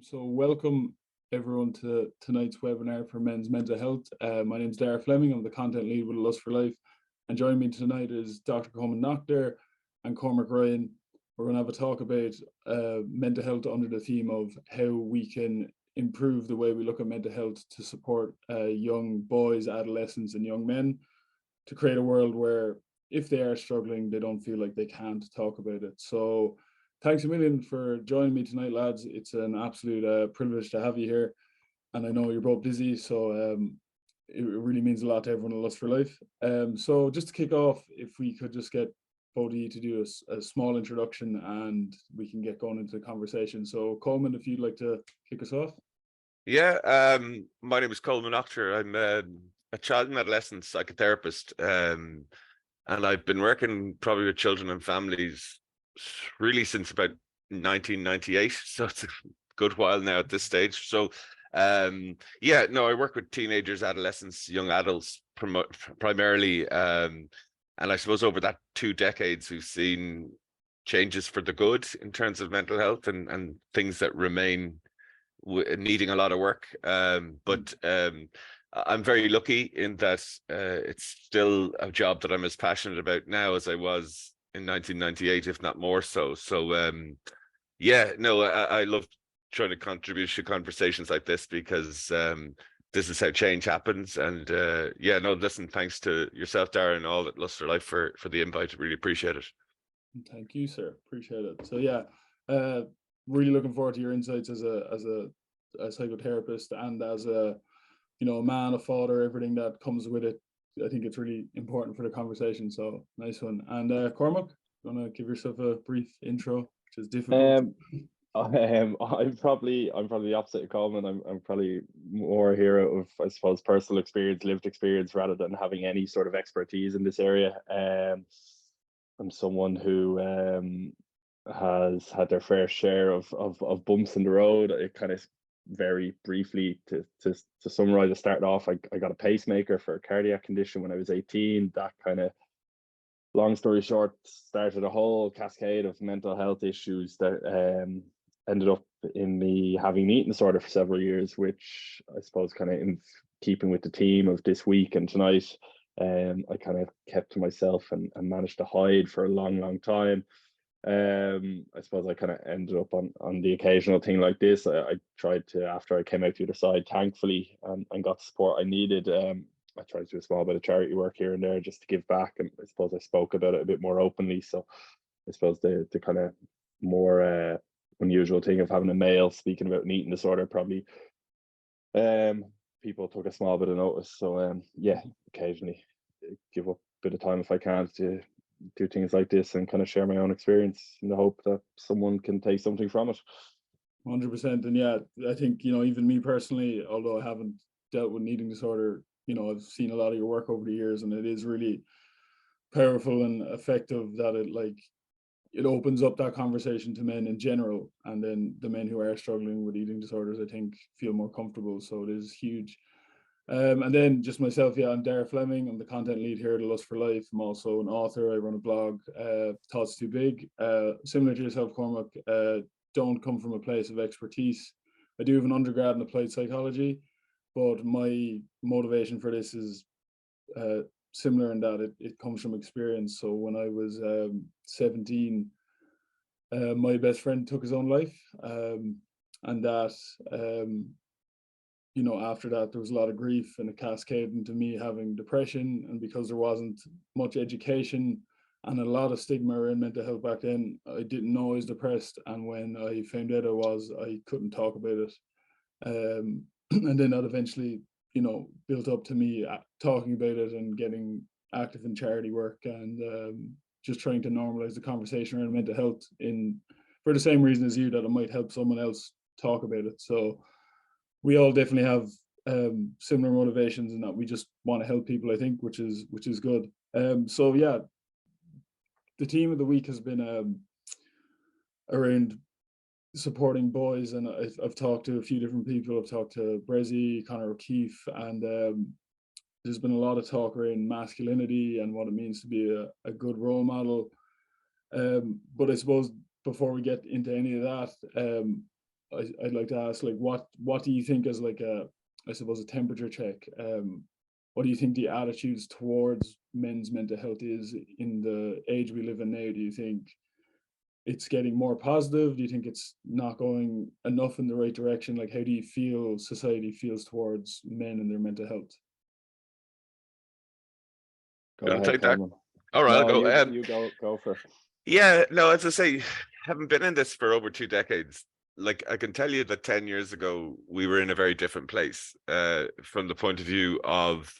So welcome everyone to tonight's webinar for men's mental health. My name is Daragh Fleming. I'm the content lead with Lust for Life. And joining me tonight is Dr. Colman Noctor and Cormac Ryan. We're going to have a talk about mental health under the theme of how we can improve the way we look at mental health to support young boys, adolescents, and young men to create a world where if they are struggling, they don't feel like they can't talk about it. So thanks a million for joining me tonight, lads. It's an absolute privilege to have you here. And I know you're both busy, so it really means a lot to everyone at Lust for Life. So just to kick off, if we could just get both of you to do a small introduction and we can get going into the conversation. So Colman, if you'd like to kick us off. Yeah, my name is Colman Noctor. I'm a child and adolescent psychotherapist, and I've been working probably with children and families really since about 1998. So it's a good while now at this stage. So, yeah, no, I work with teenagers, adolescents, young adults primarily, and I suppose over that 2 decades we've seen changes for the good in terms of mental health and things that remain needing a lot of work, but I'm very lucky in that it's still a job that I'm as passionate about now as I was in 1998, if not more so. So yeah, no, I love trying to contribute to conversations like this because this is how change happens. And yeah, no, listen, thanks to yourself, Darren, and all at Lust for Life for the invite. Really appreciate it. Thank you, sir. Appreciate it. So yeah, really looking forward to your insights as a psychotherapist and as a a man, a father, everything that comes with it. I think it's really important for the conversation. So nice one. And Cormac, you want to give yourself a brief intro, which is difficult? I'm probably the opposite of Coleman. I'm probably more a hero of, I suppose, personal experience, lived experience, rather than having any sort of expertise in this area. I'm someone who has had their fair share of bumps in the road. It kind of very briefly to summarize, I started off, I got a pacemaker for a cardiac condition when I was 18. That kind of, long story short, started a whole cascade of mental health issues that ended up in me having an eating disorder for several years, which I suppose kind of in keeping with the theme of this week and tonight, I kind of kept to myself and managed to hide for a long time. I suppose I kind of ended up on the occasional thing like this. I tried to, after I came out the other side, thankfully, and got the support I needed. I tried to do a small bit of charity work here and there just to give back, and I suppose I spoke about it a bit more openly. So I suppose the kind of more unusual thing of having a male speaking about an eating disorder, probably people took a small bit of notice. So yeah, occasionally give up a bit of time if I can to do things like this and kind of share my own experience in the hope that someone can take something from it. 100%. And yeah, I think, even me personally, although I haven't dealt with an eating disorder, I've seen a lot of your work over the years, and it is really powerful and effective that it opens up that conversation to men in general. And then the men who are struggling with eating disorders, I think, feel more comfortable. So it is huge. And then just myself, yeah, I'm Daragh Fleming. I'm the content lead here at Lust for Life. I'm also an author. I run a blog, Thoughts Too Big. Similar to yourself, Cormac, don't come from a place of expertise. I do have an undergrad in applied psychology, but my motivation for this is similar in that it comes from experience. So when I was 17, my best friend took his own life, and that after that, there was a lot of grief, and it cascaded into me having depression. And because there wasn't much education and a lot of stigma around mental health back then, I didn't know I was depressed. And when I found out I couldn't talk about it. And then that eventually, built up to me talking about it and getting active in charity work and just trying to normalize the conversation around mental health for the same reason as you, that it might help someone else talk about it. So we all definitely have similar motivations in that we just want to help people, I think, which is good. So yeah, the theme of the week has been around supporting boys, and I've talked to a few different people. I've talked to Brezzy, Conor O'Keefe, and there's been a lot of talk around masculinity and what it means to be a good role model. But I suppose before we get into any of that, I'd like to ask, like, what do you think is like I suppose a temperature check? What do you think the attitudes towards men's mental health is in the age we live in now? Do you think it's getting more positive? Do you think it's not going enough in the right direction? Like, how do you feel society feels towards men and their mental health? Go Gonna ahead, take that. Coleman. All right, I'll No, go. you go for it. Yeah, no, as I say, having been in this for over 2 decades, like I can tell you that 10 years ago, we were in a very different place from the point of view of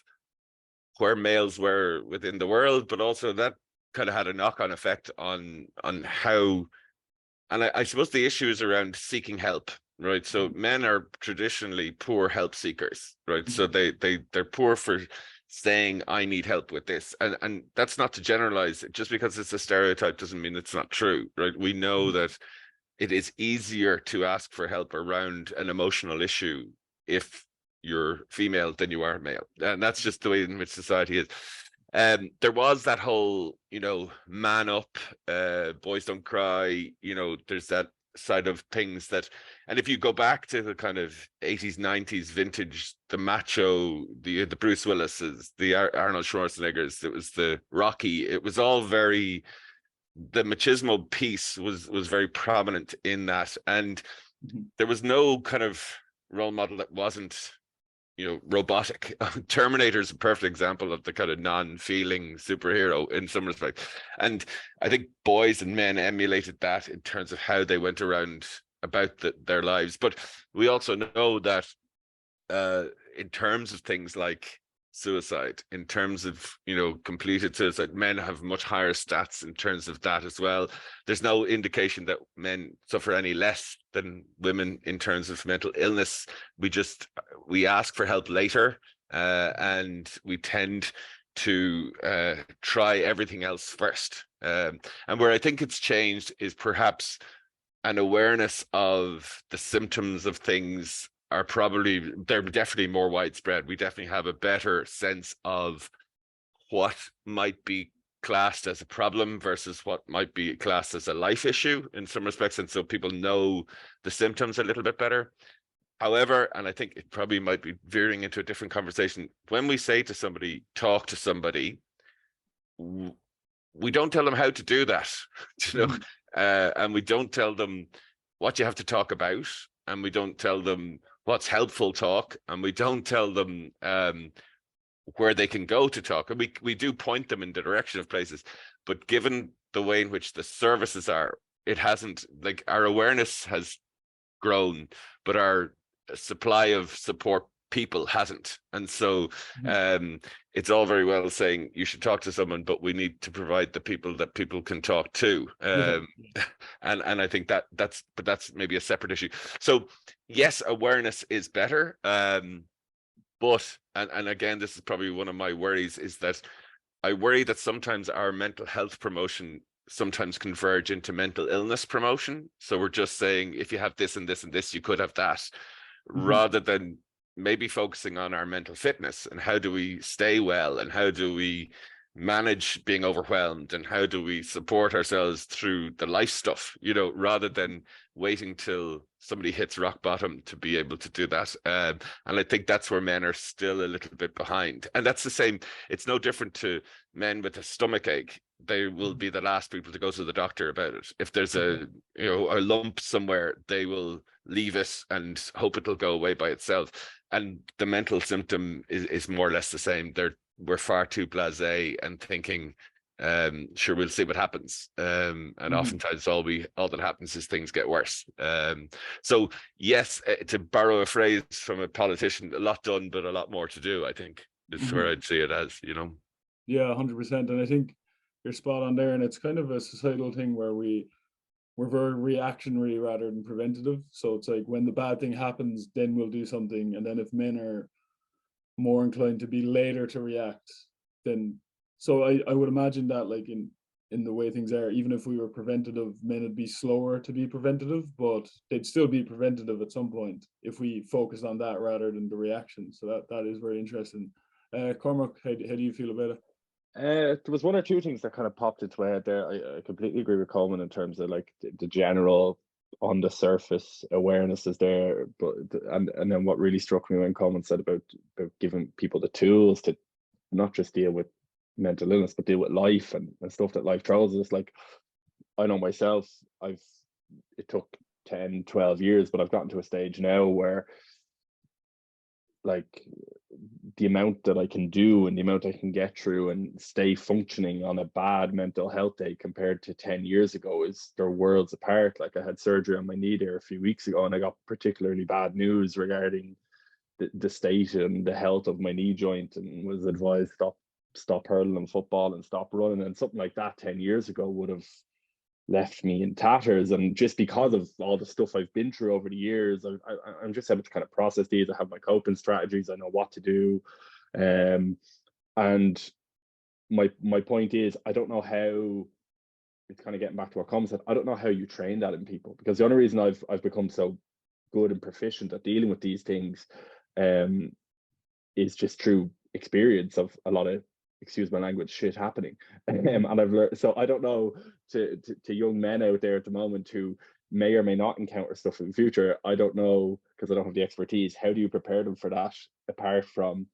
where males were within the world, but also that kind of had a knock-on effect on how, and I suppose the issue is around seeking help, right? So men are traditionally poor help seekers, right? So they're poor for saying, I need help with this. And that's not to generalize. Just because it's a stereotype doesn't mean it's not true, right? We know that it is easier to ask for help around an emotional issue if you're female than you are male. And that's just the way in which society is. There was that whole, man up, boys don't cry, there's that side of things that, and if you go back to the kind of 80s, 90s vintage, the macho, the Bruce Willis's, the Arnold Schwarzeneggers, it was the Rocky, it was all very, the machismo piece was very prominent in that. And there was no kind of role model that wasn't, robotic. Terminator is a perfect example of the kind of non-feeling superhero in some respect. And I think boys and men emulated that in terms of how they went around about their lives. But we also know that in terms of things like suicide, in terms of completed suicide, men have much higher stats in terms of that as well. There's no indication that men suffer any less than women in terms of mental illness. We ask for help later, and we tend to try everything else first. And where I think it's changed is perhaps an awareness of the symptoms of things they're definitely more widespread. We definitely have a better sense of what might be classed as a problem versus what might be classed as a life issue in some respects. And so people know the symptoms a little bit better. However, and I think it probably might be veering into a different conversation, when we say to somebody, talk to somebody, we don't tell them how to do that, and we don't tell them what you have to talk about, and we don't tell them what's helpful talk, and we don't tell them where they can go to talk. And we do point them in the direction of places, but given the way in which the services are, it hasn't, like, our awareness has grown, but our supply of support people hasn't. And so it's all very well saying you should talk to someone, but we need to provide the people that people can talk to. And I think that's maybe a separate issue. So yes, awareness is better. But again, this is probably one of my worries, is that I worry that sometimes our mental health promotion sometimes converge into mental illness promotion. So we're just saying, if you have this and this and this, you could have that, rather than maybe focusing on our mental fitness and how do we stay well, and how do we manage being overwhelmed, and how do we support ourselves through the life stuff, rather than waiting till somebody hits rock bottom to be able to do that. And I think that's where men are still a little bit behind. And that's the same, it's no different to men with a stomach ache. They will be the last people to go to the doctor about it. If there's a lump somewhere, they will leave it and hope it'll go away by itself. And the mental symptom is more or less the same. We're far too blasé and thinking, sure, we'll see what happens. And oftentimes all that happens is things get worse. So yes, to borrow a phrase from a politician, a lot done, but a lot more to do, I think, is where I'd see it as, Yeah, 100%. And I think you're spot on there. And it's kind of a societal thing where we're very reactionary rather than preventative. So it's like, when the bad thing happens, then we'll do something. And then if men are more inclined to be later to react, then so I would imagine that, like, in the way things are, even if we were preventative, men would be slower to be preventative, but they'd still be preventative at some point if we focus on that rather than the reaction. So that is very interesting. Cormac, how do you feel about it? There was one or two things that kind of popped into my head there. I completely agree with Coleman in terms of, like, the general on the surface awareness is there, but and then what really struck me when Colman said about giving people the tools to not just deal with mental illness, but deal with life and stuff that life throws us. Like, I know myself, it took 10, 12 years, but I've gotten to a stage now where, like, the amount that I can do and the amount I can get through and stay functioning on a bad mental health day compared to 10 years ago they're worlds apart. Like, I had surgery on my knee there a few weeks ago, and I got particularly bad news regarding the state and the health of my knee joint, and was advised stop hurling football and stop running, and something like that 10 years ago would have left me in tatters. And just because of all the stuff I've been through over the years, I'm just able to kind of process these. I have my coping strategies, I know what to do. And my point is, I don't know how, it's kind of getting back to what Colman said, I don't know how you train that in people, because the only reason I've become so good and proficient at dealing with these things is just through experience of a lot of, excuse my language, shit happening. And I've learned, so I don't know, to young men out there at the moment who may or may not encounter stuff in the future, I don't know, because I don't have the expertise, how do you prepare them for that apart from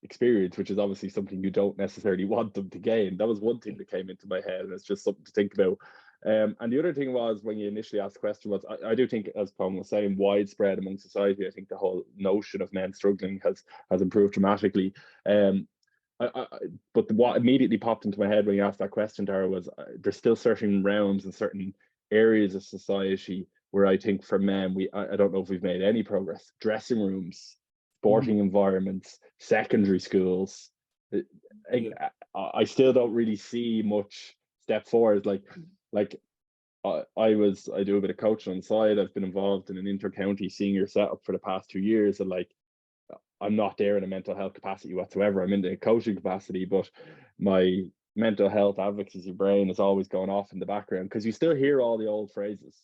experience, which is obviously something you don't necessarily want them to gain. That was one thing that came into my head, and it's just something to think about. And the other thing was, when you initially asked the question, was I do think, as Colman was saying, widespread among society. I think the whole notion of men struggling has improved dramatically. But what immediately popped into my head when you asked that question, Daragh, was there's still certain realms and certain areas of society where I think for men, I don't know if we've made any progress. Dressing rooms, sporting environments, secondary schools. I still don't really see much step forward. Like I do a bit of coaching on the side. I've been involved in an inter-county senior setup for the past 2 years, and like, I'm not there in a mental health capacity whatsoever. I'm in the coaching capacity, but my mental health advocacy brain is always going off in the background, because you still hear all the old phrases,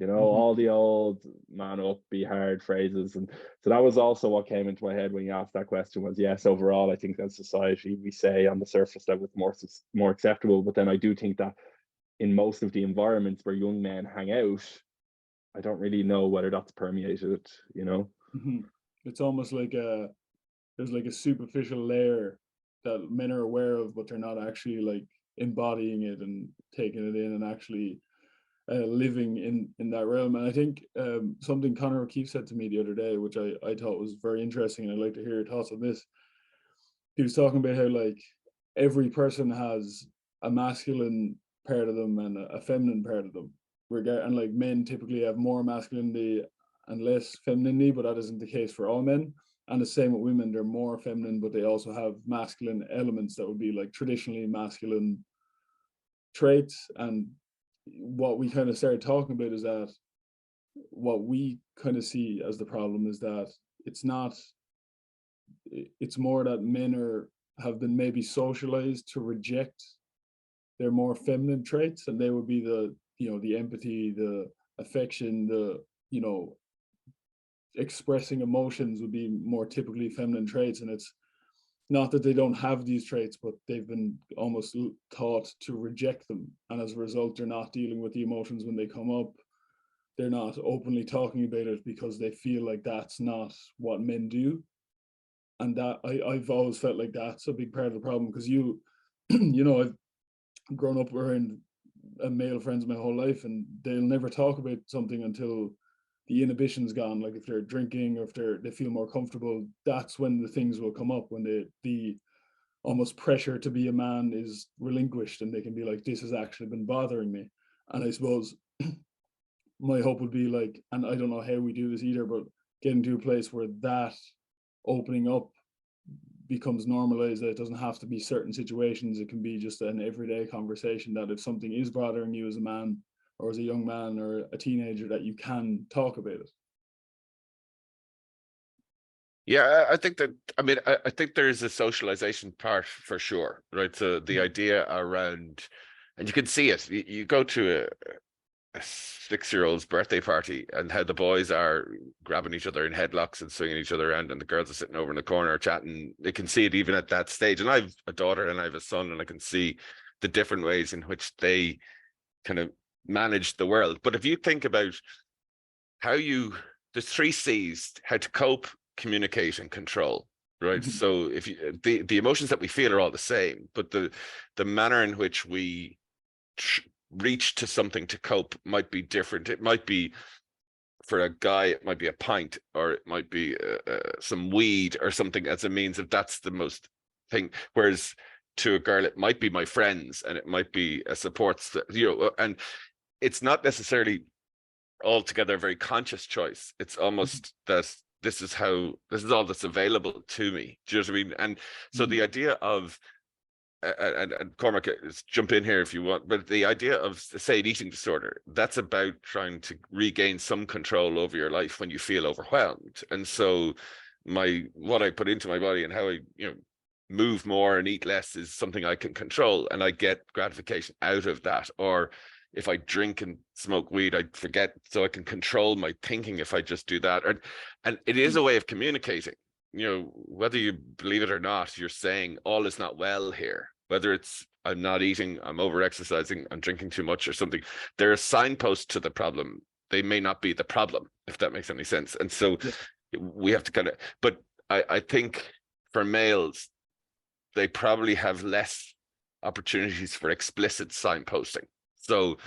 all the old man up, be hard phrases. And so that was also what came into my head when you asked that question, was yes, overall, I think as society, we say on the surface that it's more acceptable. But then I do think that in most of the environments where young men hang out, I don't really know whether that's permeated, It's almost like there's like a superficial layer that men are aware of, but they're not actually like embodying it and taking it in and actually living in that realm. And I think something Conor O'Keefe said to me the other day, which I thought was very interesting, and I'd like to hear your thoughts on this. He was talking about how, like, every person has a masculine part of them and a feminine part of them. And like, men typically have more masculinity and less femininity, but that isn't the case for all men. And the same with women, they're more feminine, but they also have masculine elements that would be like traditionally masculine traits. And what we kind of started talking about is that what we kind of see as the problem is that it's more that men have been maybe socialized to reject their more feminine traits, and they would be the empathy, the affection, the expressing emotions would be more typically feminine traits. And it's not that they don't have these traits, but they've been almost taught to reject them, and as a result, they're not dealing with the emotions when they come up. They're not openly talking about it because they feel like that's not what men do. And that I've always felt like that's a big part of the problem, because I've grown up around male friends my whole life, and they'll never talk about something until the inhibition's gone. Like, if they're drinking or if they feel more comfortable, that's when the things will come up, when the almost pressure to be a man is relinquished, and they can be like, this has actually been bothering me. And I suppose my hope would be, like, and I don't know how we do this either, but getting to a place where that opening up becomes normalized, that it doesn't have to be certain situations. It can be just an everyday conversation, that if something is bothering you as a man or as a young man or a teenager, that you can talk about it. Yeah, I think that, I think there is a socialization part for sure, right? So the idea around, and you can see it, you go to a 6-year-old's birthday party, and how the boys are grabbing each other in headlocks and swinging each other around, and the girls are sitting over in the corner chatting. They can see it even at that stage. And I have a daughter and I have a son, and I can see the different ways in which they kind of manage the world. But if you think about there's 3 C's: how to cope, communicate, and control, right? So if you, the emotions that we feel are all the same, but the manner in which we reach to something to cope might be different. It might be, for a guy, it might be a pint, or it might be some weed or something as a means of, that's the most thing. Whereas to a girl, it might be my friends, and it might be a support, and it's not necessarily altogether a very conscious choice. It's almost that this is all that's available to me. Do you know what I mean? And so the idea of, and Cormac, jump in here if you want, but the idea of, say, an eating disorder, that's about trying to regain some control over your life when you feel overwhelmed. And so what I put into my body and how I move more and eat less is something I can control, and I get gratification out of that. Or if I drink and smoke weed, I forget, so I can control my thinking if I just do that. And it is a way of communicating. Whether you believe it or not, you're saying all is not well here. Whether it's I'm not eating, I'm over exercising, I'm drinking too much or something, there are signposts to the problem. They may not be the problem, if that makes any sense. And so we have to but I think for males, they probably have less opportunities for explicit signposting. So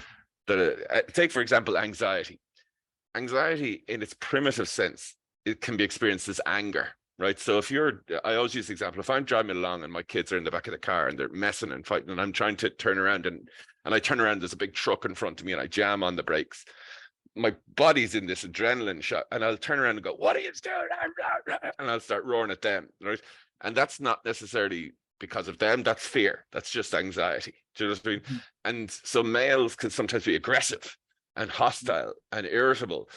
take, for example, anxiety. Anxiety in its primitive sense, it can be experienced as anger, right? So I always use the example, if I'm driving along and my kids are in the back of the car and they're messing and fighting, and I'm trying to turn around, and I turn around, there's a big truck in front of me, and I jam on the brakes. My body's in this adrenaline shot, and I'll turn around and go, "What are you doing?" And I'll start roaring at them, right? And that's not necessarily because of them, that's fear. That's just anxiety. Do you know what I mean? And so males can sometimes be aggressive and hostile and irritable.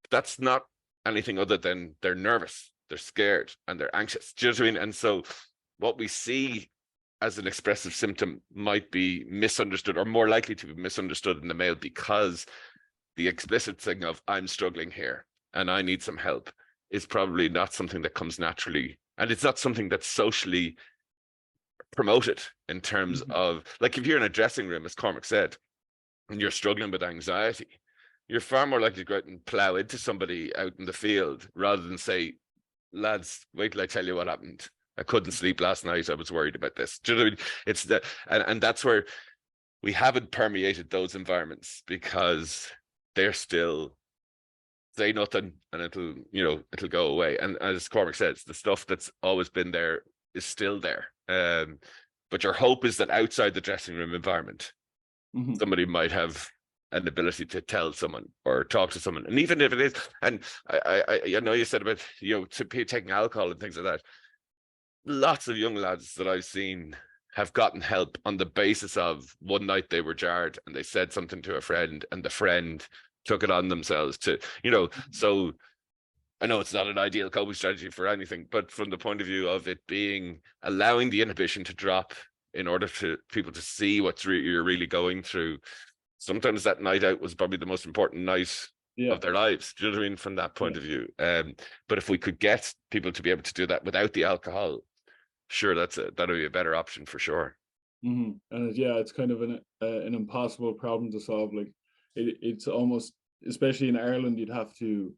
That's not anything other than they're nervous, they're scared, and they're anxious. Do you know what I mean? And so what we see as an expressive symptom might be misunderstood, or more likely to be misunderstood in the male, because the explicit thing of I'm struggling here and I need some help is probably not something that comes naturally. And it's not something that's socially promoted in terms of, like, if you're in a dressing room, as Cormac said, and you're struggling with anxiety, you're far more likely to go out and plow into somebody out in the field rather than say, "Lads, wait till I tell you what happened. I couldn't sleep last night. I was worried about this." Do you know what I mean? It's that, and that's where we haven't permeated those environments, because they're still, say nothing and it'll go away. And as Cormac says, the stuff that's always been there is still there. But your hope is that outside the dressing room environment, somebody might have an ability to tell someone or talk to someone. And even if it is, and I know you said about, taking alcohol and things like that. Lots of young lads that I've seen have gotten help on the basis of one night they were jarred and they said something to a friend, and the friend took it on themselves to, so I know it's not an ideal coping strategy for anything, but from the point of view of it being, allowing the inhibition to drop in order for people to see what you're really going through, sometimes that night out was probably the most important night of their lives. Do you know what I mean? From that point of view. But if we could get people to be able to do that without the alcohol, sure, that'll be a better option for sure. And it's kind of an impossible problem to solve. Like it's almost, especially in Ireland, you'd have to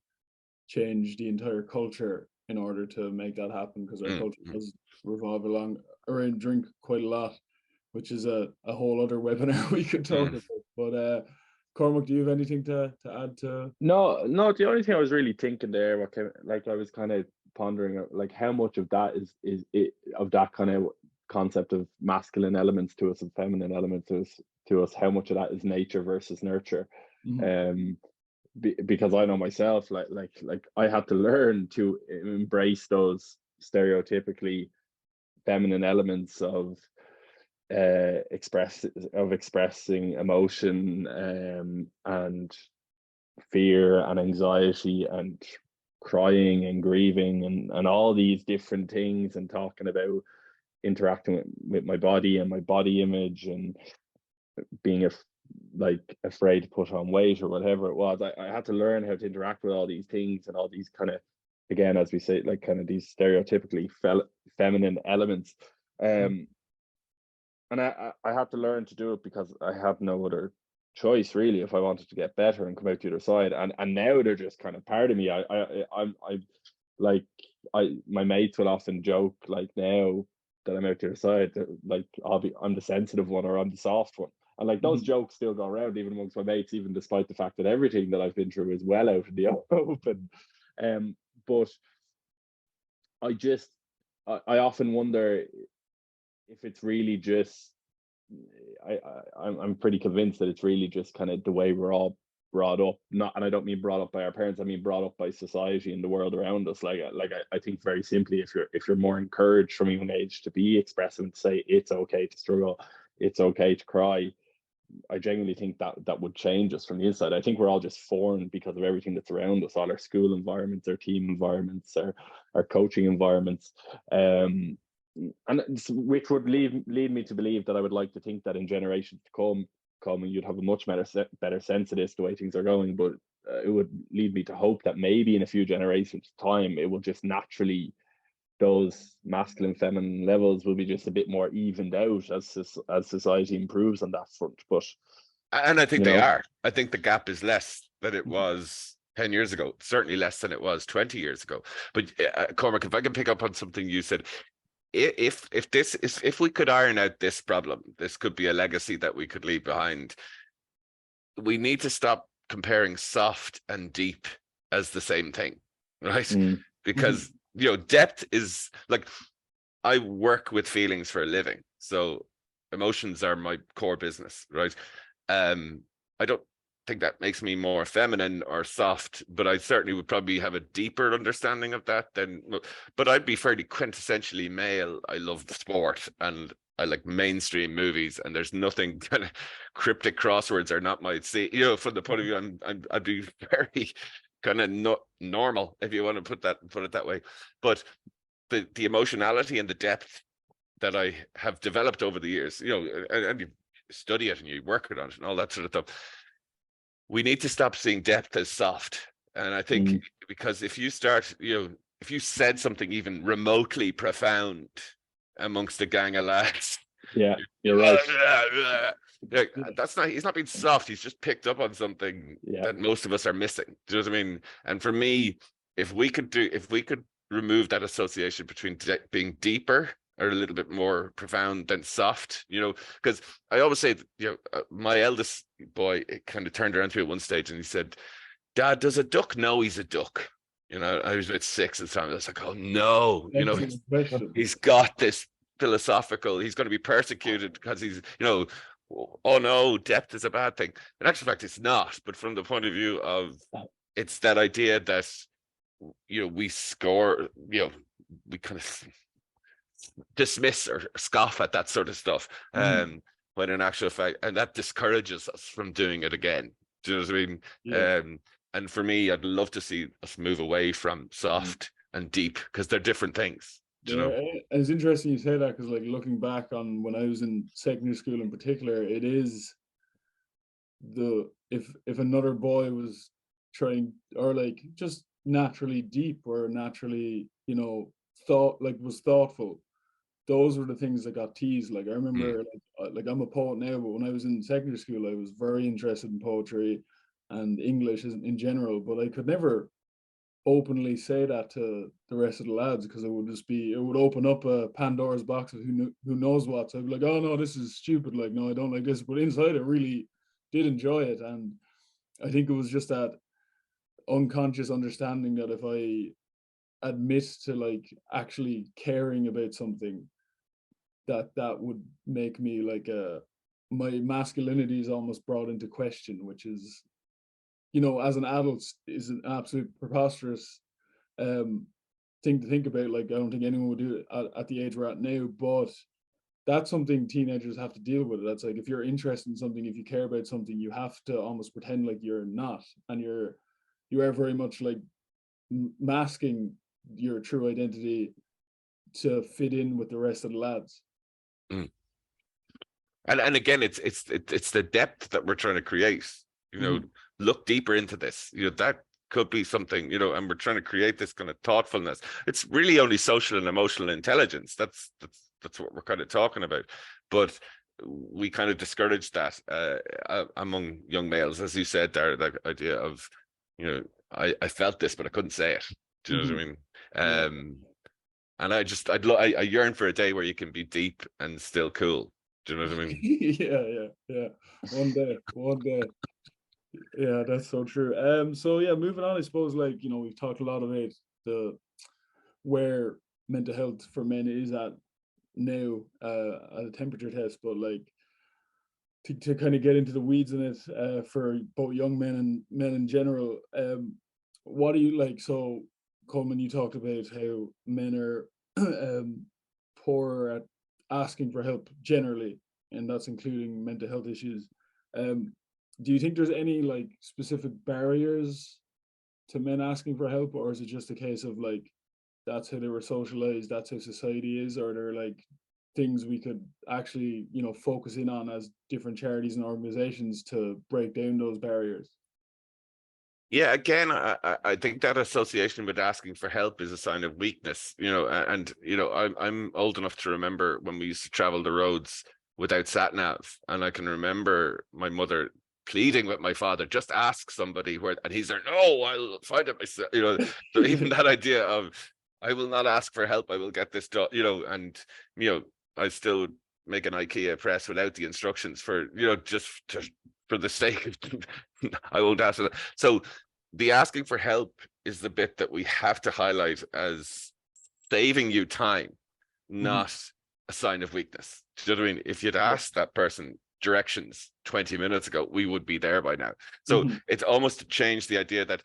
change the entire culture in order to make that happen, because our culture does revolve around drink quite a lot, which is a whole other webinar we could talk about. But Cormac, do you have anything to add to? No, the only thing I was really thinking there, I was kind of pondering, like, how much of that is of that kind of concept of masculine elements to us and feminine elements to us, how much of that is nature versus nurture. Because I know myself, like I had to learn to embrace those stereotypically feminine elements of expressing emotion and fear and anxiety and crying and grieving and all these different things, and talking about interacting with my body and my body image, and being afraid to put on weight or whatever it was. I had to learn how to interact with all these things and all these kind of, again, as we say, like kind of these stereotypically feminine elements. And I had to learn to do it because I had no other choice really if I wanted to get better and come out the other side. And now they're just kind of part of me. I'm like, my mates will often joke, like, now that I'm out the other side, like, I'm the sensitive one or I'm the soft one. And like, those jokes still go around even amongst my mates, even despite the fact that everything that I've been through is well out in the open. But I often wonder if it's really just, I'm pretty convinced that it's really just kind of the way we're all brought up. Not, and I don't mean brought up by our parents, I mean brought up by society and the world around us. I think very simply, if you're more encouraged from a young age to be expressive and to say it's okay to struggle, it's okay to cry, I genuinely think that would change us from the inside. I think we're all just formed because of everything that's around us, all our school environments, our team environments, our coaching environments. And which would lead me to believe that I would like to think that in generations to come, you'd have a much better sense of this, the way things are going. But it would lead me to hope that maybe in a few generations' time, it will just naturally, those masculine, feminine levels will be just a bit more evened out as society improves on that front. But and I think they are. I think the gap is less than it was 10 years ago, certainly less than it was 20 years ago. But Cormac, if I can pick up on something you said, if we could iron out this problem, this could be a legacy that we could leave behind. We need to stop comparing soft and deep as the same thing, right? Because depth is like, I work with feelings for a living, so emotions are my core business, right? I don't think that makes me more feminine or soft, but I certainly would probably have a deeper understanding of that but I'd be fairly quintessentially male. I love sport and I like mainstream movies, and there's nothing kind of cryptic crosswords are not my from the point of view, I'd be very kind of normal, if you want to put it that way. But the emotionality and the depth that I have developed over the years, and you study it and you work on it and all that sort of stuff. We need to stop seeing depth as soft. And I think because if you start, if you said something even remotely profound amongst a gang of lads, yeah, you're right. He's not being soft. He's just picked up on something that most of us are missing. Do you know what I mean? And for me, if we could remove that association between being deeper or a little bit more profound than soft, because I always say, my eldest boy kind of turned around to me at one stage and he said, "Dad, does a duck know he's a duck?" I was about 6 at the time. I was like, "Oh no, he's got this philosophical, he's going to be persecuted because he's, oh no, depth is a bad thing." In actual fact, it's not. But from the point of view of, it's that idea that, we score, we kind of dismiss or scoff at that sort of stuff, when in actual fact, and that discourages us from doing it again. Do you know what I mean? Yeah. And for me, I'd love to see us move away from soft and deep, because they're different things. Do you know? It's interesting you say that, because like looking back on when I was in secondary school in particular, it is if another boy was trying, or like just naturally deep or naturally, was thoughtful, those were the things that got teased. Like I remember, like I'm a poet now, but when I was in secondary school, I was very interested in poetry and English in general, but I could never openly say that to the rest of the lads, because it would open up a Pandora's box of who knows what. So I'd be like, "Oh no, this is stupid. Like, no, I don't like this." But inside, I really did enjoy it, and I think it was just that unconscious understanding that if I admit to like actually caring about something, that would make me like my masculinity is almost brought into question, which is, as an adult, is an absolute preposterous thing to think about. Like I don't think anyone would do it at the age we're at now, but that's something teenagers have to deal with. That's like, if you're interested in something, if you care about something, you have to almost pretend like you're not, and you are very much like masking your true identity to fit in with the rest of the lads. And again, it's the depth that we're trying to create. Look deeper into this. That could be something. And we're trying to create this kind of thoughtfulness. It's really only social and emotional intelligence. That's what we're kind of talking about. But we kind of discourage that among young males, as you said there, that idea of, you know, I felt this, but I couldn't say it. Do you know what I mean? And I yearn for a day where you can be deep and still cool. Do you know what I mean? Yeah. One day. Yeah, that's so true. So yeah, moving on, I suppose, like, you know, we've talked a lot about the where mental health for men is at now, at a temperature test, but like to kind of get into the weeds in it, for both young men and men in general, what do you like? So Coleman, you talked about how men are poorer at asking for help generally, and that's including mental health issues. Um, do you think there's any like specific barriers to men asking for help, or is it just a case of like that's how they were socialized, that's how society is, or there are like things we could actually, you know, focus in on as different charities and organizations to break down those barriers? Yeah, again, I think that association with asking for help is a sign of weakness, you know, and you know, I'm old enough to remember when we used to travel the roads without sat nav, and I can remember my mother pleading with my father, just ask somebody where, and he's there, no, I'll find it myself, you know. So even that idea of I will not ask for help, I will get this done, you know, and you know, I still make an IKEA press without the instructions for, you know, just for the sake of I won't ask for that. So the asking for help is the bit that we have to highlight as saving you time, not a sign of weakness. Do you know what I mean? If you'd asked that person directions 20 minutes ago, we would be there by now. So it's almost to change the idea that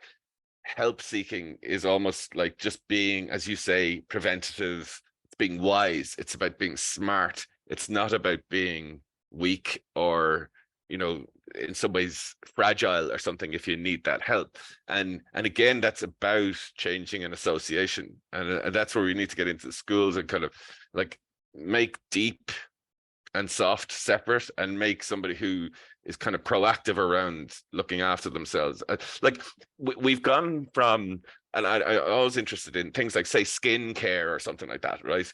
help seeking is almost like just being, as you say, preventative, it's being wise, it's about being smart. It's not about being weak or, you know, in some ways fragile or something if you need that help. And again, that's about changing an association, and that's where we need to get into the schools and kind of like make deep and soft separate, and make somebody who is kind of proactive around looking after themselves. Like we've gone from, and I was interested in things like, say, skin care or something like that, right?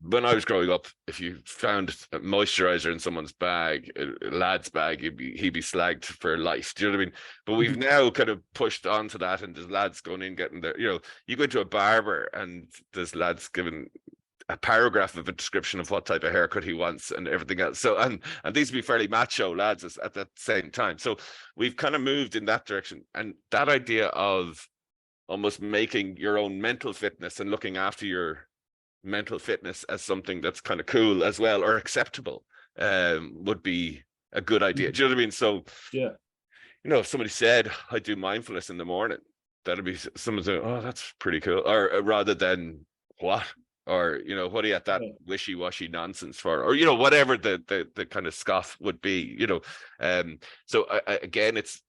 When I was growing up, if you found a moisturizer in someone's bag, a lad's bag, he'd be slagged for life. Do you know what I mean? But we've now kind of pushed onto that, and there's lads going in getting their, you know, you go into a barber and there's lads giving a paragraph of a description of what type of haircut he wants and everything else. So and these would be fairly macho lads at that same time. So we've kind of moved in that direction, and that idea of almost making your own mental fitness and looking after your mental fitness as something that's kind of cool as well, or acceptable, would be a good idea. Do you know what I mean? So yeah, you know, if somebody said I do mindfulness in the morning, that'd be someone saying, oh, that's pretty cool, or rather than what, or you know, what are you at that wishy-washy nonsense for, or you know, whatever the kind of scoff would be, you know. So again, it's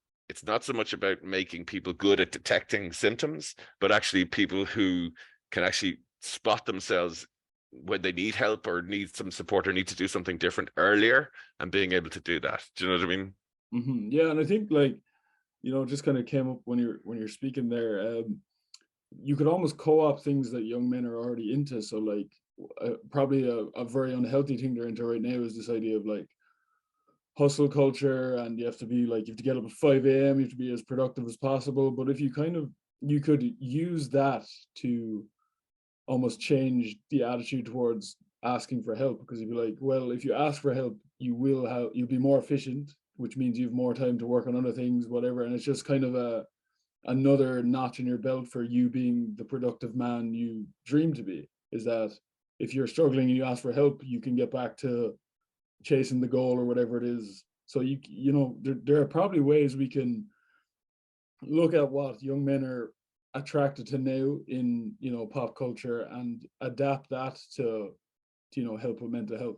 not so much about making people good at detecting symptoms, but actually people who can actually spot themselves when they need help or need some support or need to do something different earlier, and being able to do that. Do you know what I mean? Yeah, and I think, like, you know, just kind of came up when you're speaking there. You could almost co-opt things that young men are already into. So like, probably a very unhealthy thing they're into right now is this idea of like hustle culture, and you have to be like, you have to get up at 5 a.m, you have to be as productive as possible. But if you you could use that to almost change the attitude towards asking for help, because you'd be like, well, if you ask for help, you'll be more efficient, which means you have more time to work on other things, whatever. And it's just kind of another notch in your belt for you being the productive man you dream to be. Is that if you're struggling and you ask for help, you can get back to chasing the goal or whatever it is. So you know, there are probably ways we can look at what young men are attracted to now in, you know, pop culture, and adapt that to you know, help with mental health.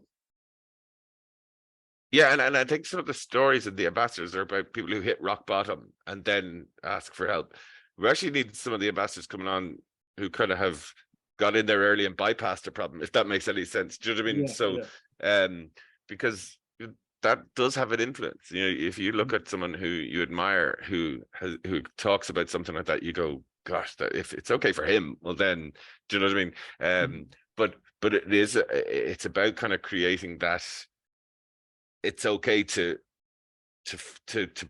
Yeah, and I think some of the stories in the ambassadors are about people who hit rock bottom and then ask for help. We actually need some of the ambassadors coming on who kind of have got in there early and bypassed the problem, if that makes any sense. Do you know what I mean? So because that does have an influence. You know, if you look at someone who you admire who talks about something like that, you go, gosh, that if it's okay for him, well then, do you know what I mean? But it's about kind of creating that it's okay to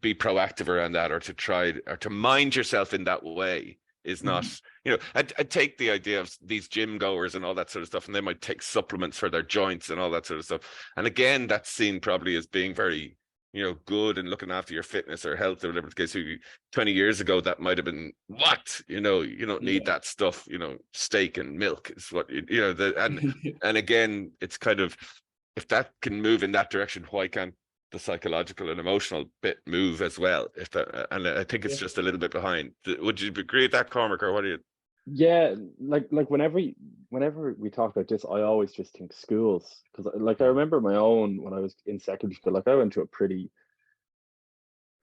be proactive around that, or to try, or to mind yourself in that way is not, you know, I take the idea of these gym goers and all that sort of stuff, and they might take supplements for their joints and all that sort of stuff. And again, that's seen probably as being very, you know, good and looking after your fitness or health or whatever the case. 20 years ago, that might have been, what, you know, you don't need that stuff, you know, steak and milk is what, you know, and again, it's kind of, if that can move in that direction, why can't the psychological and emotional bit move as well? If that, and I think it's just a little bit behind. Would you agree with that, Cormac, or what do you? Yeah, like whenever we talk about this, I always just think schools, because like I remember my own when I was in secondary school. Like I went to a pretty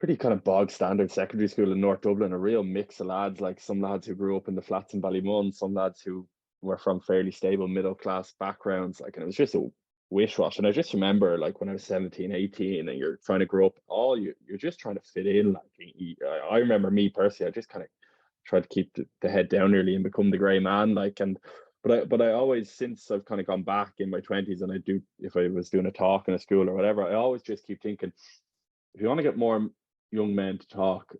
kind of bog standard secondary school in North Dublin, a real mix of lads, like some lads who grew up in the flats in Ballymun, some lads who were from fairly stable middle class backgrounds, like, and it was just a wish-wash. And I just remember, like, when I was 17, 18, and you're trying to grow up, you're just trying to fit in. Like, I remember me personally, I just kind of tried to keep the head down really and become the grey man, like. And but I always, since I've kind of gone back in my 20s, and I do, if I was doing a talk in a school or whatever, I always just keep thinking, if you want to get more young men to talk,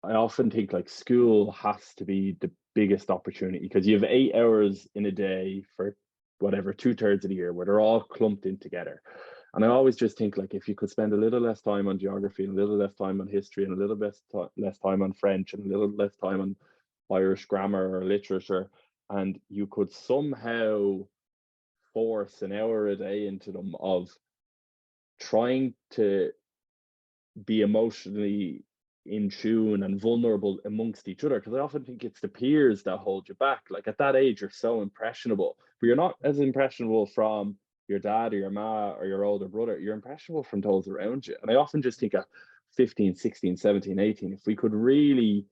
I often think like school has to be the biggest opportunity, because you have 8 hours in a day for whatever 2/3 of the year where they're all clumped in together. And I always just think, like, if you could spend a little less time on geography and a little less time on history and a little less time on French and a little less time on Irish grammar or literature, and you could somehow force an hour a day into them of trying to be emotionally in tune and vulnerable amongst each other, because I often think it's the peers that hold you back. Like, at that age, you're so impressionable, but you're not as impressionable from your dad or your ma or your older brother. You're impressionable from those around you. And I often just think at 15, 16, 17, 18, if we could really,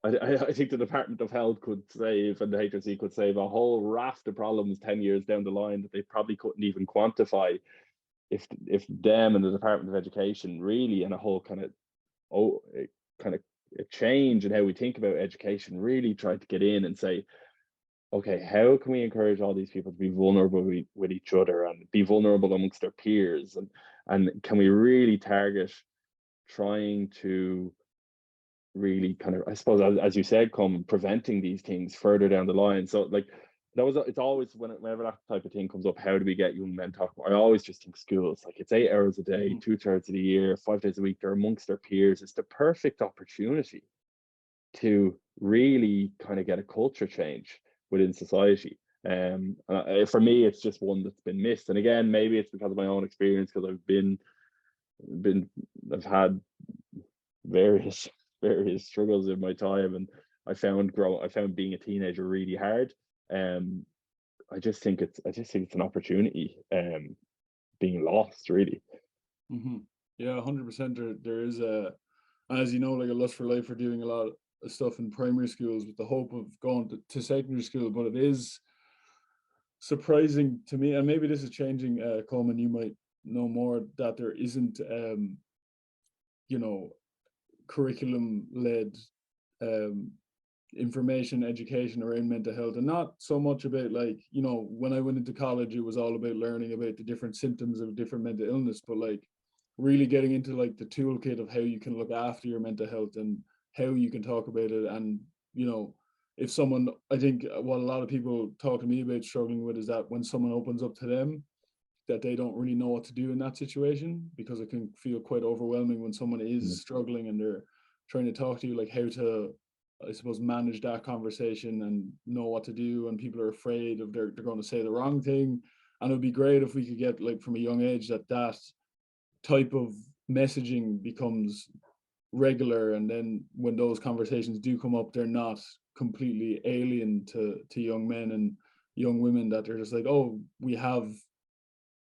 I think the Department of Health could save, and the HRC could save a whole raft of problems 10 years down the line that they probably couldn't even quantify, if them and the Department of Education really, and a whole kind of a change in how we think about education, really tried to get in and say, okay, how can we encourage all these people to be vulnerable with each other and be vulnerable amongst their peers, and can we really target trying to really kind of, I suppose, as you said, preventing these things further down the line. So like, it's always, whenever that type of thing comes up, how do we get young men talking? I always just think schools, like, it's 8 hours a day, 2/3 of the year, 5 days a week, they're amongst their peers. It's the perfect opportunity to really kind of get a culture change within society. For me, it's just one that's been missed. And again, maybe it's because of my own experience, because I've had various struggles in my time, and I found being a teenager really hard. I just think it's an opportunity being lost, really. Yeah, 100%. There is as you know, like, a lust for life for doing a lot of stuff in primary schools with the hope of going to secondary school. But it is surprising to me, and maybe this is changing, Colman, you might know more, that there isn't you know, curriculum led information education around mental health, and not so much about, like, you know, when I went into college, it was all about learning about the different symptoms of different mental illness, but like really getting into like the toolkit of how you can look after your mental health and how you can talk about it. And, you know, if someone, I think what a lot of people talk to me about struggling with is that when someone opens up to them, that they don't really know what to do in that situation, because it can feel quite overwhelming when someone is struggling and they're trying to talk to you, like how to, I suppose, manage that conversation and know what to do. And people are afraid of they're going to say the wrong thing. And it would be great if we could get, like, from a young age, that type of messaging becomes regular, and then when those conversations do come up, they're not completely alien to young men and young women, that they're just like, oh, we have,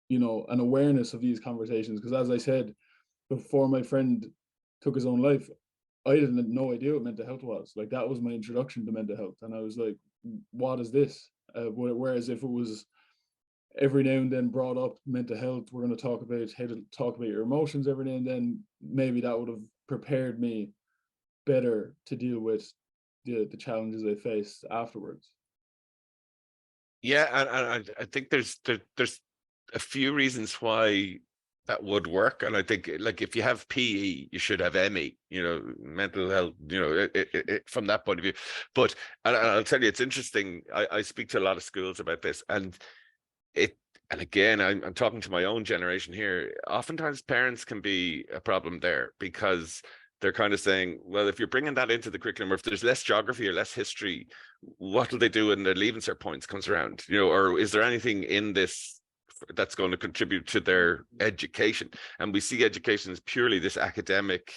you know, an awareness of these conversations. Because as I said, before my friend took his own life, I didn't have no idea what mental health was. Like, that was my introduction to mental health, and I was like, what is this? Whereas if it was every now and then brought up, mental health, we're going to talk about how to talk about your emotions every now and then, maybe that would have prepared me better to deal with the challenges I faced afterwards. Yeah, and I think there's a few reasons why that would work. And I think, like, if you have PE, you should have ME, you know, mental health, you know, from that point of view. But and I'll tell you, it's interesting. I speak to a lot of schools about this, and again, I'm talking to my own generation here. Oftentimes parents can be a problem there, because they're kind of saying, well, if you're bringing that into the curriculum, or if there's less geography or less history, what will they do when the leaving cert points comes around? You know, or is there anything in this that's going to contribute to their education? And we see education as purely this academic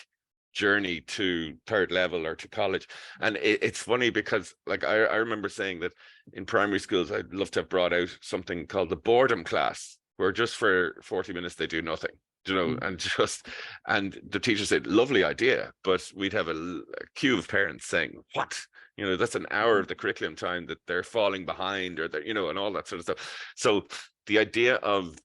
journey to third level or to college. And it's funny, because like I remember saying that in primary schools, I'd love to have brought out something called the boredom class, where just for 40 minutes they do nothing, you know, and the teacher said, lovely idea, but we'd have a queue of parents saying, what? You know, that's an hour of the curriculum time that they're falling behind, or they're, you know, and all that sort of stuff. So the idea of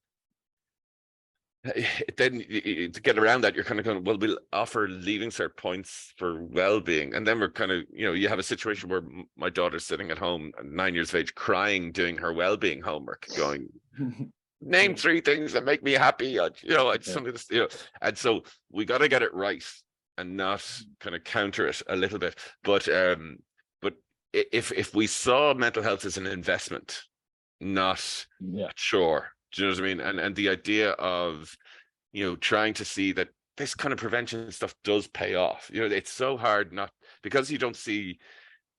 then to get around that, you're kind of going, well, we'll offer leaving cert points for well-being. And then we're kind of, you know, you have a situation where my daughter's sitting at home at 9 years of age, crying, doing her well-being homework, going, name 3 things that make me happy. You know, it's something that's, you know, and so we got to get it right and not kind of counter it a little bit. But if we saw mental health as an investment, not a chore, do you know what I mean? And the idea of, you know, trying to see that this kind of prevention stuff does pay off. You know, it's so hard not, because you don't see,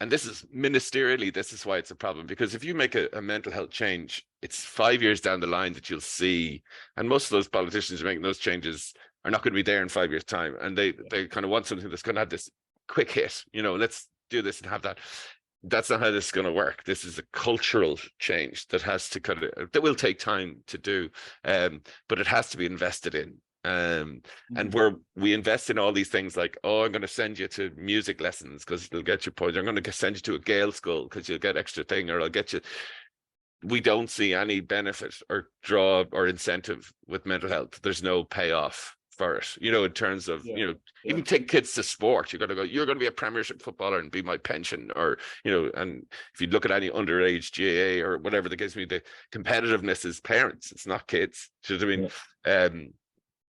and this is ministerially, this is why it's a problem, because if you make a mental health change, it's 5 years down the line that you'll see, and most of those politicians making those changes are not going to be there in 5 years' time, and they kind of want something that's going to have this quick hit, you know, let's do this and have that. That's not how this is going to work. This is a cultural change that has to that will take time to do, but it has to be invested in. And where we invest in all these things like, oh, I'm going to send you to music lessons because it'll get you points. I'm going to send you to a Gale school because you'll get extra thing, or I'll get you. We don't see any benefit or draw or incentive with mental health. There's no payoff for it, you know, in terms of, you know, even take kids to sport. You're going to go, you're going to be a Premiership footballer and be my pension, or, you know, and if you look at any underage GAA or whatever the case may be, the competitiveness is parents, it's not kids. Do you know what I mean?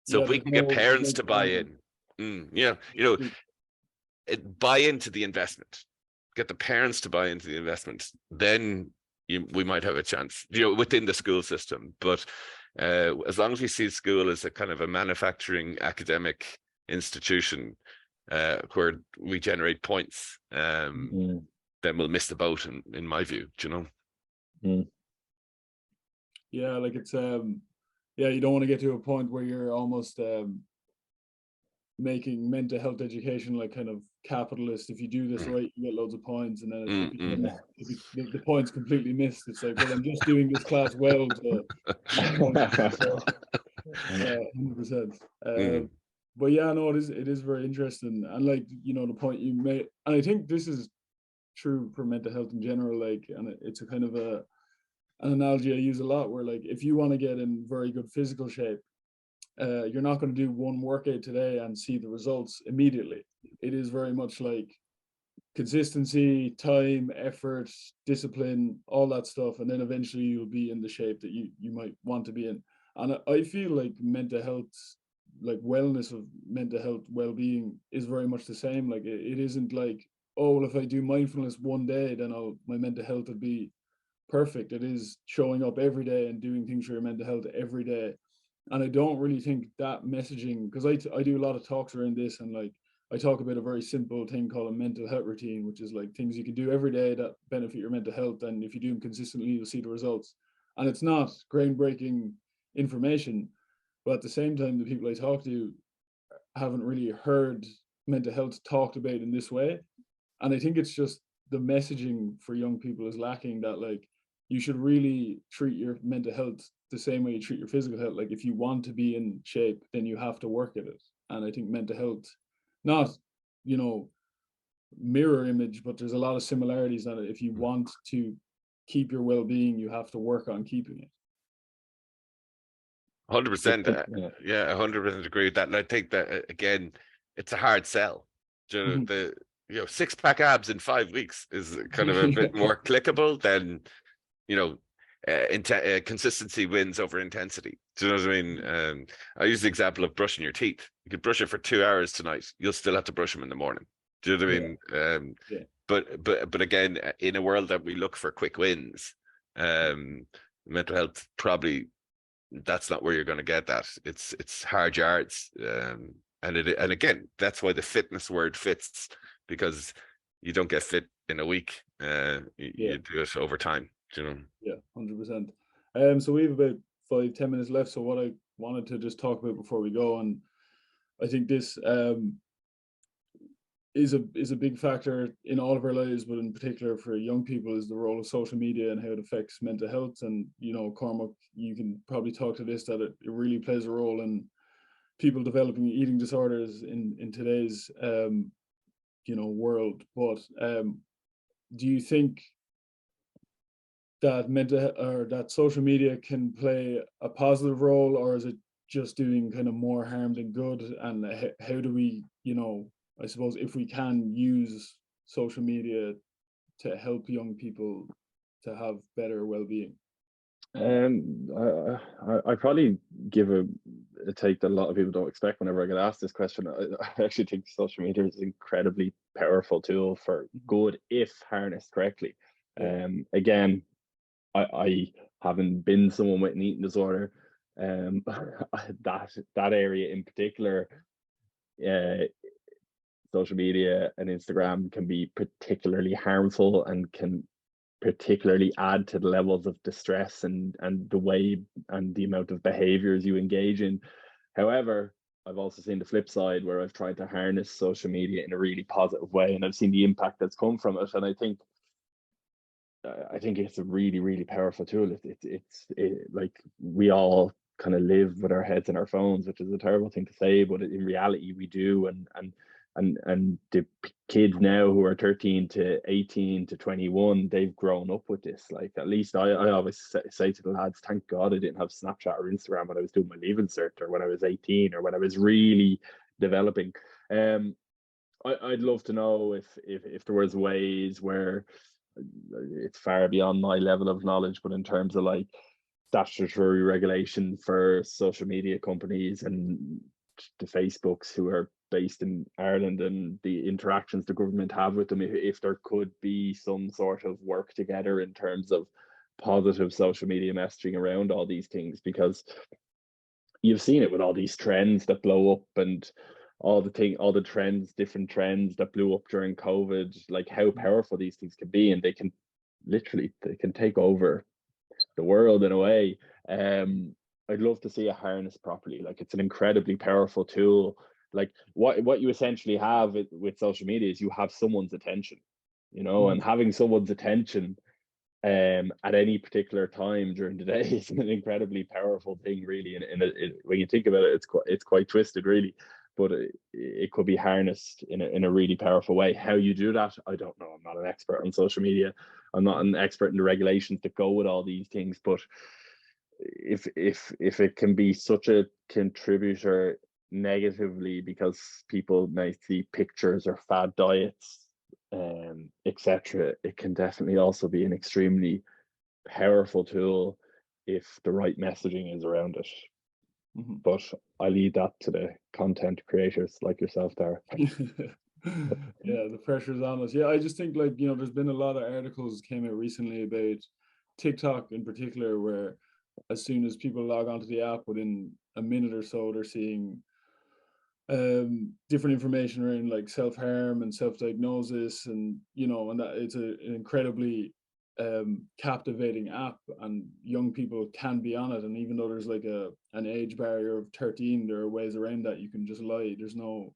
So if we can get parents to buy in, you know, buy into the investment, get the parents to buy into the investment, then we might have a chance, you know, within the school system. But as long as we see school as a kind of a manufacturing academic institution where we generate points, then we'll miss the boat, in my view, do you know? Yeah, like it's you don't want to get to a point where you're almost making mental health education like kind of capitalist. If you do this right, you get loads of points, and then the points completely missed. It's like, well, I'm just doing this class well to 100%. But yeah, no, it is very interesting, and like, you know, the point you made, and I think this is true for mental health in general, like, and it's a kind of an analogy I use a lot, where like, if you want to get in very good physical shape, you're not going to do one workout today and see the results immediately. It is very much like consistency, time, effort, discipline, all that stuff, and then eventually you'll be in the shape that you might want to be in. And I feel like mental health, like wellness of mental health well-being, is very much the same. Like it isn't like, oh, well, if I do mindfulness one day, then my mental health will be perfect. It is showing up every day and doing things for your mental health every day. And I don't really think that messaging, because I do a lot of talks around this, and like I talk about a very simple thing called a mental health routine, which is like things you can do every day that benefit your mental health, and if you do them consistently, you'll see the results. And it's not groundbreaking information, but at the same time, the people I talk to haven't really heard mental health talked about in this way. And I think it's just the messaging for young people is lacking, that like you should really treat your mental health the same way you treat your physical health. Like if you want to be in shape, then you have to work at it. And I think mental health, not, you know, mirror image, but there's a lot of similarities on it. If you want to keep your well-being, you have to work on keeping it. 100%. Yeah, 100% agree with that. And I think that again, it's a hard sell. The 6-pack abs in 5 weeks is kind of a bit more clickable than, you know, consistency wins over intensity. Do you know what I mean? I use the example of brushing your teeth. You could brush it for 2 hours tonight. You'll still have to brush them in the morning. Do you know what I mean? Yeah. But again, in a world that we look for quick wins, mental health probably that's not where you're going to get that. It's hard yards, and again that's why the fitness word fits, because you don't get fit in a week. You do it over time. Do you know? Yeah, 100%. So we have about 5-10 minutes left. So what I wanted to just talk about before we go, and I think this is a big factor in all of our lives, but in particular for young people, is the role of social media and how it affects mental health. And Cormac, you can probably talk to this, that it really plays a role in people developing eating disorders in today's world. But do you think that that social media can play a positive role, or is it just doing kind of more harm than good? And how do we, I suppose, if we can use social media to help young people to have better well-being? I probably give a take that a lot of people don't expect whenever I get asked this question. I actually think social media is an incredibly powerful tool for good if harnessed correctly. Again, I haven't been someone with an eating disorder. That area in particular, social media and Instagram can be particularly harmful and can particularly add to the levels of distress and the way and the amount of behaviors you engage in. However, I've also seen the flip side where I've tried to harness social media in a really positive way, and I've seen the impact that's come from it. And I think it's a really, really powerful tool. It's like we all kind of live with our heads in our phones, which is a terrible thing to say, but in reality we do. And the kids now who are 13 to 18 to 21, they've grown up with this. Like, at least I always say to the lads, thank God I didn't have Snapchat or Instagram when I was doing my leaving cert, or when I was 18, or when I was really developing. I'd love to know if there was ways where, it's far beyond my level of knowledge, but in terms of like statutory regulation for social media companies and the Facebooks who are based in Ireland, and the interactions the government have with them, if there could be some sort of work together in terms of positive social media messaging around all these things, because you've seen it with all these trends that blow up, and all the trends, different trends that blew up during COVID, like how powerful these things can be, and they can take over the world in a way. I'd love to see it harnessed properly. Like, it's an incredibly powerful tool. Like, what you essentially have with social media is you have someone's attention, and having someone's attention at any particular time during the day is an incredibly powerful thing, really. And when you think about it, it's quite twisted, really. But it could be harnessed in a really powerful way. How you do that, I don't know. I'm not an expert on social media. I'm not an expert in the regulations that go with all these things. But if it can be such a contributor negatively because people may see pictures or fad diets, etc., it can definitely also be an extremely powerful tool if the right messaging is around it. But I leave that to the content creators like yourself, Daragh. Yeah, the pressure's on us. Yeah, I just think, like, there's been a lot of articles came out recently about TikTok in particular, where as soon as people log onto the app, within a minute or so, they're seeing different information around like self-harm and self-diagnosis, and and that it's an incredibly captivating app, and young people can be on it. And even though there's like an age barrier of 13, there are ways around that. You can just lie. There's no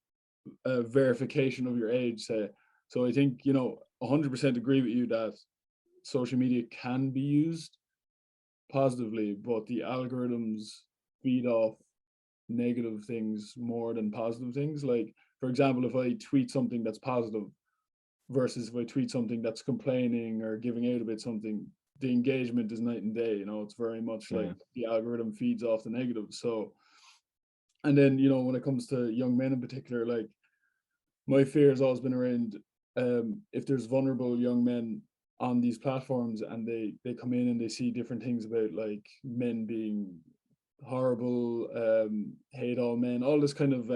verification of your age, say. So I think 100% agree with you that social media can be used positively, but the algorithms feed off negative things more than positive things. Like, for example, if I tweet something that's positive versus if I tweet something that's complaining or giving out about something, the engagement is night and day. It's very much like the algorithm feeds off the negative. So, and then when it comes to young men in particular, like, my fear has always been around if there's vulnerable young men on these platforms, and they come in and they see different things about like men being horrible, hate all men, all this kind of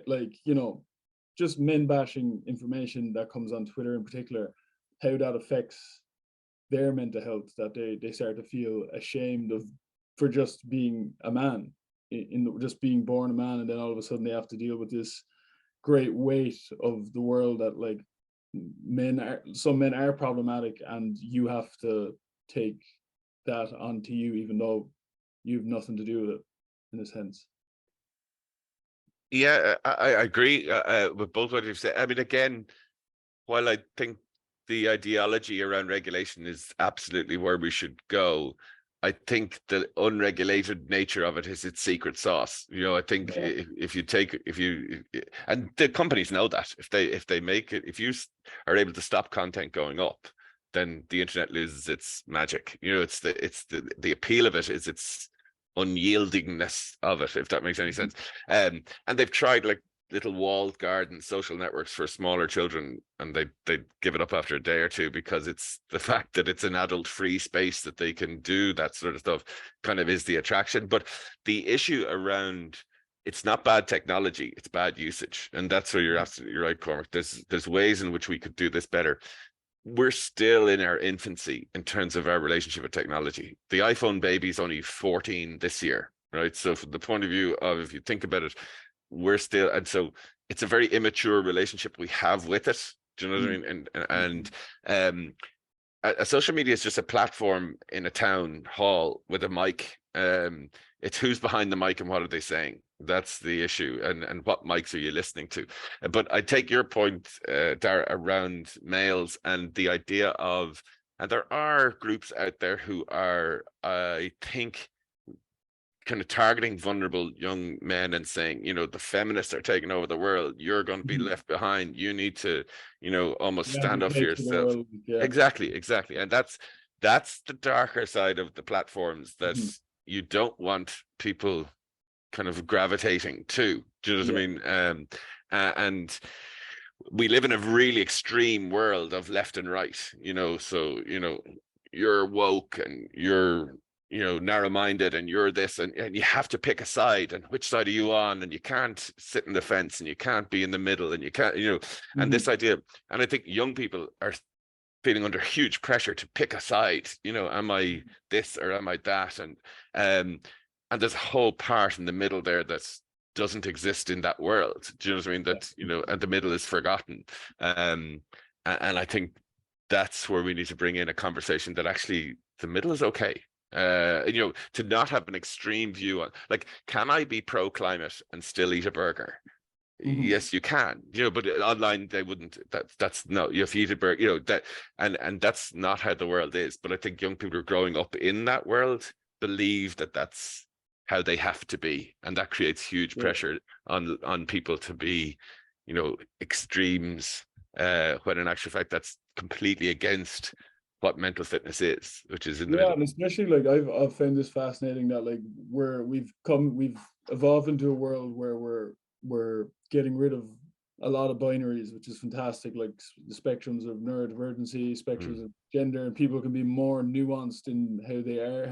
like, you know, just men bashing information that comes on Twitter in particular, how that affects their mental health, that they start to feel ashamed of for just being a man, just being born a man, and then all of a sudden they have to deal with this great weight of the world that, like, some men are problematic, and you have to take that onto you, even though you've nothing to do with it, in a sense. Yeah, I agree with both what you've said. I mean, again, while I think the ideology around regulation is absolutely where we should go, I think the unregulated nature of it is its secret sauce. You know, I think if you and the companies know that if they make it, if you are able to stop content going up, then the internet loses its magic. You know, it's the appeal of it is its unyieldingness of it, if that makes any sense. And they've tried like little walled garden social networks for smaller children, and they give it up after a day or two, because it's the fact that it's an adult free space that they can do that sort of stuff kind of is the attraction. But the issue around, it's not bad technology, it's bad usage, and that's where you're absolutely right, Cormac. There's ways in which we could do this better. We're still in our infancy in terms of our relationship with technology. The iPhone baby is only 14 this year, right? So from the point of view of, if you think about it, we're still, and so it's a very immature relationship we have with it. Do you know what I mean? And a social media is just a platform in a town hall with a mic. It's who's behind the mic and what are they saying. That's the issue, and what mics are you listening to? But I take your point, Daragh, around males and the idea of, and there are groups out there who are, I think, kind of targeting vulnerable young men and saying, you know, the feminists are taking over the world, you're going to be left behind, you need to, you know, almost stand up for yourself. Exactly. And that's the darker side of the platforms that you don't want people kind of gravitating to. Do you know what I mean? And we live in a really extreme world of left and right, you know, so, you know, you're woke and you're, you know, narrow-minded and you're this, and you have to pick a side, and which side are you on, and you can't sit in the fence and you can't be in the middle, and you can't, you know, and this idea, and I think young people are feeling under huge pressure to pick a side, you know, am I this or am I that? And there's a whole part in the middle there that doesn't exist in that world. Do you know what I mean? That, you know, and the middle is forgotten. And I think that's where we need to bring in a conversation that actually the middle is okay. You know, to not have an extreme view on, like, can I be pro-climate and still eat a burger? Yes, you can, you know, but online they wouldn't. That's no, you have to eat a burger, you know, that, and that's not how the world is. But I think young people who are growing up in that world believe that that's how they have to be, and that creates huge pressure on people to be, you know, extremes, when in actual fact that's completely against what mental fitness is, which is in the middle. And especially, like, I've found this fascinating that, like, we've evolved into a world where we're getting rid of a lot of binaries, which is fantastic, like the spectrums of neurodivergency, spectrums of gender, and people can be more nuanced in how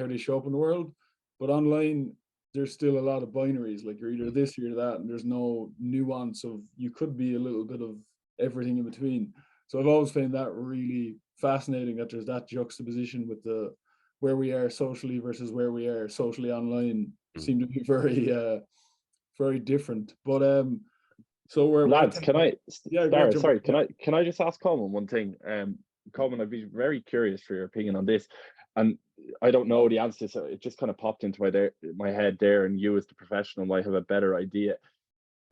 they show up in the world. But online, there's still a lot of binaries, like you're either this or you're that, and there's no nuance of, you could be a little bit of everything in between. So I've always found that really fascinating, that there's that juxtaposition with the where we are socially versus where we are socially online seem to be very different. But so we're lads, can I Daragh, sorry, can I just ask Colman one thing? Colman, I'd be very curious for your opinion on this, and I don't know the answer, so it just kind of popped into my head there, and you as the professional might have a better idea.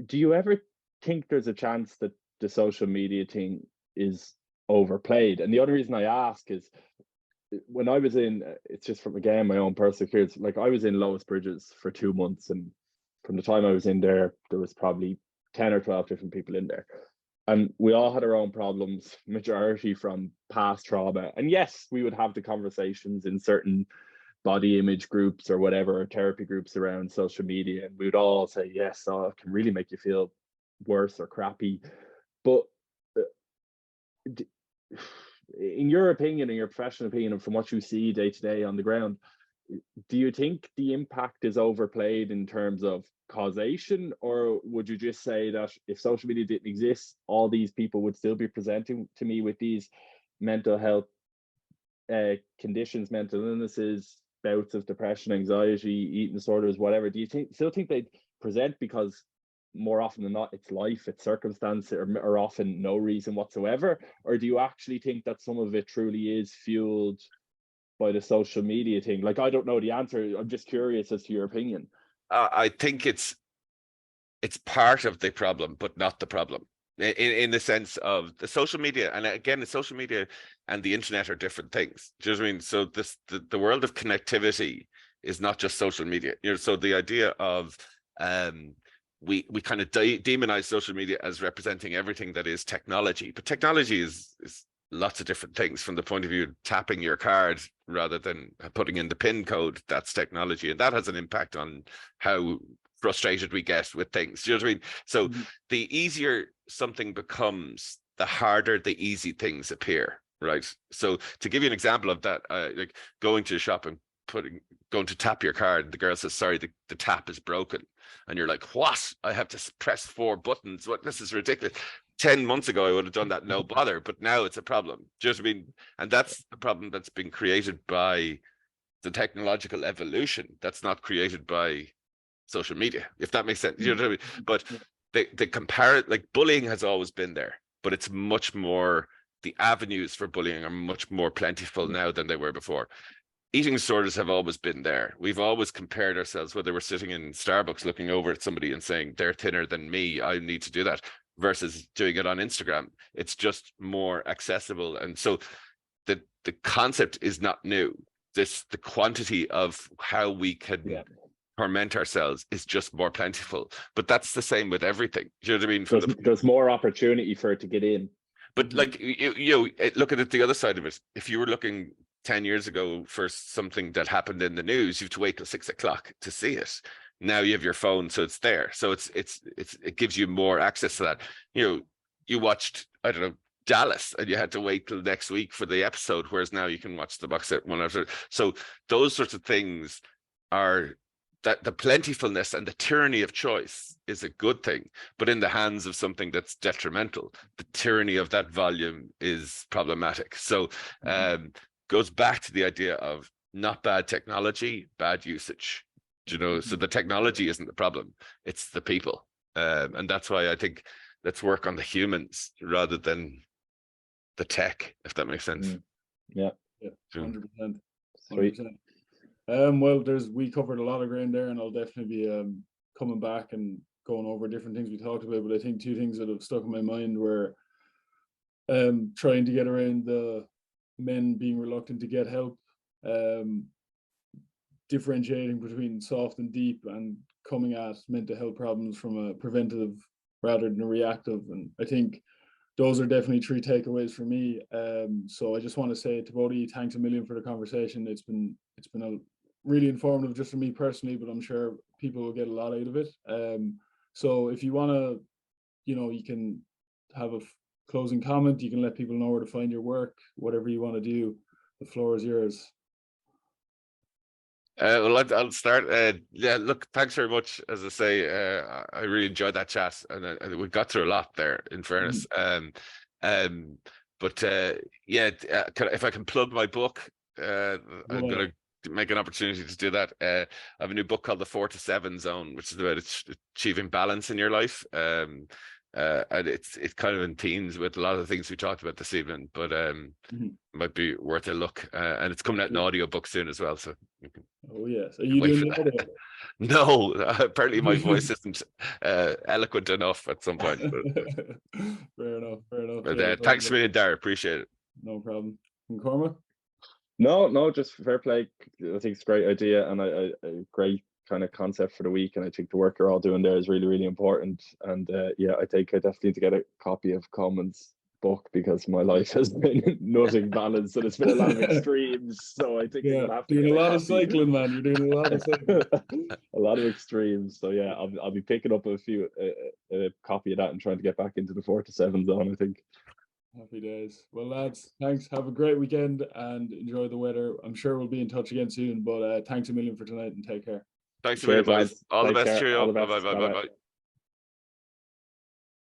Do you ever think there's a chance that the social media thing is overplayed? And the other reason I ask is, when I was in, it's just from, again, my own personal experience, like I was in Lois Bridges for 2 months, and from the time I was in there, there was probably 10 or 12 different people in there, and we all had our own problems, majority from past trauma. And yes, we would have the conversations in certain body image groups or whatever, or therapy groups around social media, and we would all say, yes, oh, it can really make you feel worse or crappy. But in your opinion, in your professional opinion, and from what you see day to day on the ground, do you think the impact is overplayed in terms of causation, or would you just say that if social media didn't exist, all these people would still be presenting to me with these mental health conditions, mental illnesses, bouts of depression, anxiety, eating disorders, whatever? Do you still think they'd present because more often than not it's life, it's circumstance, or often no reason whatsoever? Or do you actually think that some of it truly is fueled by the social media thing? Like, I don't know the answer. I'm just curious as to your opinion. I think it's part of the problem, but not the problem. In the sense of the social media, and again, the social media and the internet are different things. Do you know what I mean? So the world of connectivity is not just social media. You know, so the idea of we kind of demonize social media as representing everything that is technology, but technology is lots of different things. From the point of view of tapping your card rather than putting in the PIN code, that's technology, and that has an impact on how frustrated we get with things. Do you know what I mean? So the easier something becomes, the harder the easy things appear, right? So to give you an example of that, like going to a shop and going to tap your card, the girl says, sorry, the tap is broken, and you're like, what? I have to press 4 buttons? What? This is ridiculous. 10 months ago I would have done that, no bother, but now it's a problem. Do you know what I mean? And that's the problem that's been created by the technological evolution. That's not created by social media, if that makes sense. You know what I mean? But like bullying has always been there, but it's much more, the avenues for bullying are much more plentiful now than they were before. Eating disorders have always been there. We've always compared ourselves, whether we're sitting in Starbucks looking over at somebody and saying they're thinner than me, I need to do that, versus doing it on Instagram. It's just more accessible. And so the concept is not new. The quantity of how we can torment ourselves is just more plentiful. But that's the same with everything. Do you know what I mean? There's more opportunity for it to get in. But like, you look at it, the other side of it. If you were looking 10 years ago for something that happened in the news, you have to wait till 6 o'clock to see it. Now you have your phone, so it's there. So it gives you more access to that. You know, you watched, I don't know, Dallas, and you had to wait till next week for the episode, whereas now you can watch the box set one after. So those sorts of things are, that the plentifulness and the tyranny of choice is a good thing, but in the hands of something that's detrimental, the tyranny of that volume is problematic. So goes back to the idea of not bad technology, bad usage. You know, so the technology isn't the problem, it's the people. And that's why I think let's work on the humans rather than the tech, if that makes sense. Yeah, 100%. 100%. Well, we covered a lot of ground there, and I'll definitely be coming back and going over different things we talked about. But I think 2 things that have stuck in my mind were trying to get around the men being reluctant to get help, differentiating between soft and deep, and coming at mental health problems from a preventative rather than a reactive. And I think those are definitely 3 takeaways for me. So I just want to say to both of you, thanks a million for the conversation. It's been a really informative just for me personally, but I'm sure people will get a lot out of it. So if you want to, you can have a closing comment, you can let people know where to find your work, whatever you want to do. The floor is yours. Well, I'll start. Yeah, look, thanks very much. As I say, I really enjoyed that chat, and we got through a lot there, in fairness. But yeah, if I can plug my book, I'm going to make an opportunity to do that. I have a new book called The 4 to 7 Zone, which is about achieving balance in your life. And it's kind of in themes with a lot of the things we talked about this evening, but might be worth a look. And it's coming out in audiobook soon as well. So oh yes, are you doing the audio? No, apparently my voice isn't eloquent enough at some point. But fair enough. But thanks a million, Daragh. Appreciate it. No problem. And Cormac? No, just fair play. I think it's a great idea, and a great kind of concept for the week, and I think the work you're all doing there is really, really important. And yeah, I think I definitely need to get a copy of Colman's book, because my life has been nothing balanced, and it's been a lot of extremes. So I think you're doing a lot of cycling, man. You're doing a lot of cycling. A lot of extremes. So yeah, I'll be picking up a copy of that and trying to get back into the 4 to 7 zone, I think. Happy days. Well, lads, thanks. Have a great weekend and enjoy the weather. I'm sure we'll be in touch again soon, but thanks a million for tonight and take care. Thanks a million, Cheers, boys. lads. All the Take best. care. Cheerio. All the Bye best. bye bye bye Bye-bye. bye.